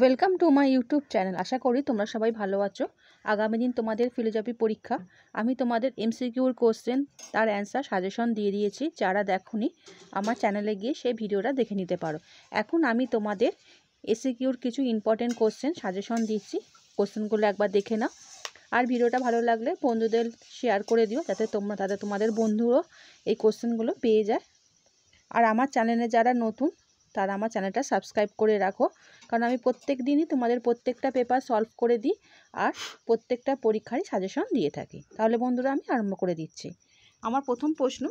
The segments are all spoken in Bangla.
Welcome to my YouTube channel. আশা করি তোমরা সবাই ভালো আছো। আগামী দিন তোমাদের ফিলোজফি পরীক্ষা। আমি তোমাদের এমসিকিউর কোশ্চেন তার অ্যান্সার সাজেশন দিয়ে দিয়েছি। যারা দেখোনি আমার চ্যানেলে গিয়ে সেই ভিডিওটা দেখে নিতে পারো। এখন আমি তোমাদের এসিকিউর কিছু ইম্পর্টেন্ট কোশ্চেন সাজেশন দিচ্ছি। কোশ্চেনগুলো একবার দেখে নাও। আর ভিডিওটা ভালো লাগলে বন্ধুদের শেয়ার করে দিও, যাতে তোমাদের বন্ধুরও এই কোশ্চেনগুলো পেয়ে যায়। আর আমার চ্যানেলে যারা নতুন তারা আমার চ্যানেলটা সাবস্ক্রাইব করে রাখো, কারণ আমি প্রত্যেক দিনই তোমাদের প্রত্যেকটা পেপার সলভ করে দিই আর প্রত্যেকটা পরীক্ষারই সাজেশন দিয়ে থাকি। তাহলে বন্ধুরা আমি আরম্ভ করে দিচ্ছি। আমার প্রথম প্রশ্ন,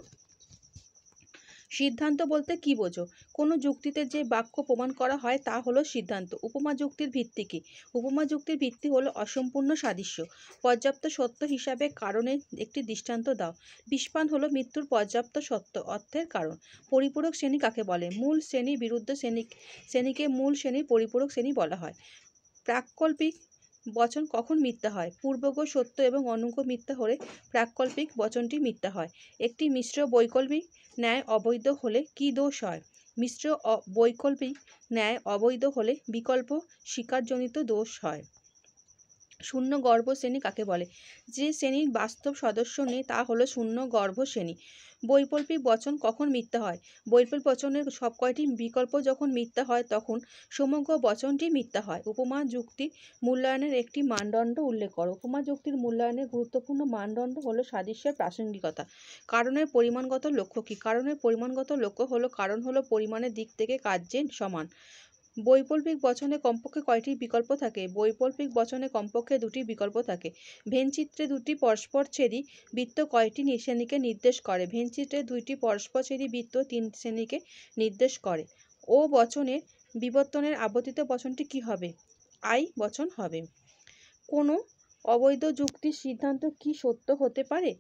সিদ্ধান্ত বলতে কি বোঝো? কোনো যুক্তিতে যে বাক্য প্রমাণ করা হয় তা হলো সিদ্ধান্ত। উপমা যুক্তির ভিত্তি কী? উপমা যুক্তির ভিত্তি হলো অসম্পূর্ণ সাদৃশ্য। পর্যাপ্ত সত্য হিসাবে কারণের একটি দৃষ্টান্ত দাও। বিষপান হলো মৃত্যুর পর্যাপ্ত সত্য অর্থের কারণ। পরিপূরক শ্রেণী কাকে বলে? মূল শ্রেণী বিরুদ্ধ শ্রেণীকে মূল শ্রেণীর পরিপূরক শ্রেণী বলা হয়। প্রাকল্পিক বচন কখন মিথ্যা হয়? পূর্বগ সত্য এবং অনুগ মিথ্যা হলে প্রাকল্পিক বচনটি মিথ্যা হয়। একটি মিশ্র বৈকল্পিক ন্যায় অবৈধ হলে কি দোষ হয়? মিশ্র বৈকল্পিক ন্যায় অবৈধ হলে বিকল্প স্বীকারজনিত দোষ হয়। শূন্য গর্ভ শ্রেণী কাকে বলে? যে শ্রেণীর বাস্তব সদস্য নেই তা হলো শূন্য গর্ভ শ্রেণী। বৈকল্পিক বচন কখন মিথ্যা হয়? বৈকল্পিক বচনের সব কয়টি বিকল্প যখন মিথ্যা হয় তখন সমগ্র বচনটি মিথ্যা হয়। উপমা যুক্তি মূল্যায়নের একটি মানদণ্ড উল্লেখ করো। উপমা যুক্তির মূল্যায়নের গুরুত্বপূর্ণ মানদণ্ড হলো সাদৃশ্যের প্রাসঙ্গিকতা। কারণের পরিমাণগত লক্ষ্য কী? কারণের পরিমাণগত লক্ষ্য হলো কারণ হলো পরিমাণের দিক থেকে কার্যের সমান। বৈকল্পিক বচনে কমপক্ষে কয়টি বিকল্প থাকে? বৈকল্পিক বচনে কমপক্ষে দুটি বিকল্প থাকে। ভেনচিত্রে দুটি পরস্পরচ্ছেদী বৃত্ত কয়টি শ্রেণীকে নির্দেশ করে? ভেনচিত্রে দুইটি পরস্পরচ্ছেদী বৃত্ত তিন শ্রেণীকে নির্দেশ করে। ও বচনের বিবর্তনের আবর্তিত বচনটি কি হবে? আই বচন হবে। কোনো অবৈধ যুক্তির সিদ্ধান্ত কি সত্য হতে পারে?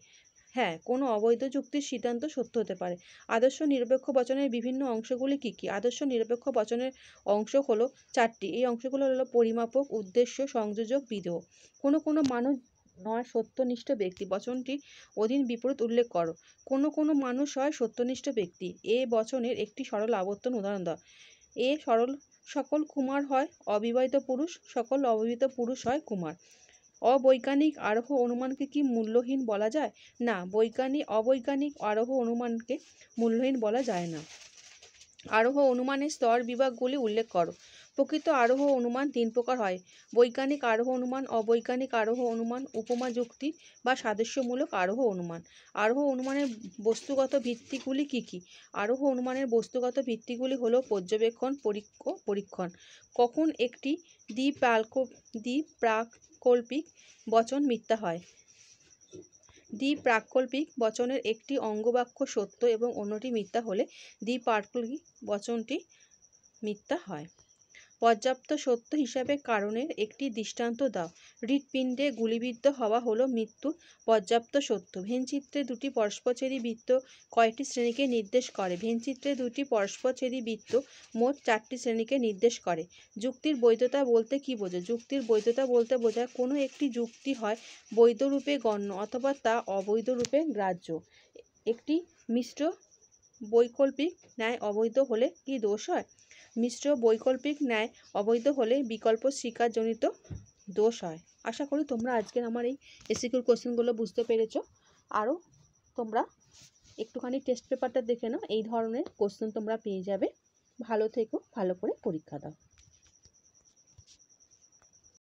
হ্যাঁ, কোনো অবৈধ যুক্তির সিদ্ধান্ত সত্য হতে পারে। আদর্শ নিরপেক্ষ বচনের বিভিন্ন অংশগুলি কী কী? আদর্শ নিরপেক্ষ বচনের অংশ হলো চারটি। এই অংশগুলো হলো পরিমাপক, উদ্দেশ্য, সংযোজক, বিধেয়। কোনো মানুষ নয় সত্যনিষ্ঠ ব্যক্তি বচনটি অধীন বিপরীত উল্লেখ করো। কোনো মানুষ হয় সত্যনিষ্ঠ ব্যক্তি। এ বচনের একটি সরল আবর্তন উদাহরণ দাও। এ সরল সকল কুমার হয় অবিবাহিত পুরুষ, সকল অবিবাহিত পুরুষ হয় কুমার। অবৈজ্ঞানিক আরোহ অনুমানকে কি মূল্যহীন বলা যায়? না, অবৈজ্ঞানিক আরোহ অনুমানকে মূল্যহীন বলা যায় না। আরোহ অনুমানের স্তর বিভাগগুলি উল্লেখ করো। প্রকৃত আরোহ অনুমান তিন প্রকার হয়: বৈজ্ঞানিক আরোহ অনুমান, অবৈজ্ঞানিক আরোহ অনুমান, উপমা যুক্তি বা সাদৃশ্যমূলক আরোহ অনুমান। আরোহ অনুমানের বস্তুগত ভিত্তিগুলি কী কী? আরোহ অনুমানের বস্তুগত ভিত্তিগুলি হলো পর্যবেক্ষণ, পরীক্ষণ। কখন একটি দ্বিপ্রাকল্পিক বচন মিথ্যা হয়? দ্বিপ্রাকল্পিক বচনের একটি অঙ্গবাক্য সত্য এবং অন্যটি মিথ্যা হলে দ্বিপ্রাকল্পিক বচনটি মিথ্যা হয়। পর্যাপ্ত সত্য হিসাবে কারণের একটি দৃষ্টান্ত দাও। হৃৎপিণ্ডে গুলিবিদ্ধ হওয়া হলো মৃত্যুর পর্যাপ্ত সত্য। ভেনচিত্রে দুটি পরস্পরচ্ছেদী বৃত্ত কয়টি শ্রেণীকে নির্দেশ করে? ভেনচিত্রে দুটি পরস্পরচ্ছেদী বৃত্ত মোট চারটি শ্রেণীকে নির্দেশ করে। যুক্তির বৈধতা বলতে কী বোঝো? যুক্তির বৈধতা বলতে বোঝায় কোনো একটি যুক্তি হয় বৈধরূপে গণ্য অথবা তা অবৈধরূপে গ্রাহ্য। একটি মিশ্র বৈকল্পিক ন্যায় অবৈধ হলে কি দোষ হয়? মিশ্র বৈকল্পিক ন্যায় অবৈধ হলে বিকল্প স্বীকারজনিত দোষ হয়। আশা করি তোমরা আজকের আমার এই এসিকিউর কোশ্চেনগুলো বুঝতে পেরেছো। আরও তোমরা একটুখানি টেস্ট পেপারটা দেখে নাও, এই ধরনের কোশ্চেন তোমরা পেয়ে যাবে। ভালো থেকো, ভালো করে পরীক্ষা দাও।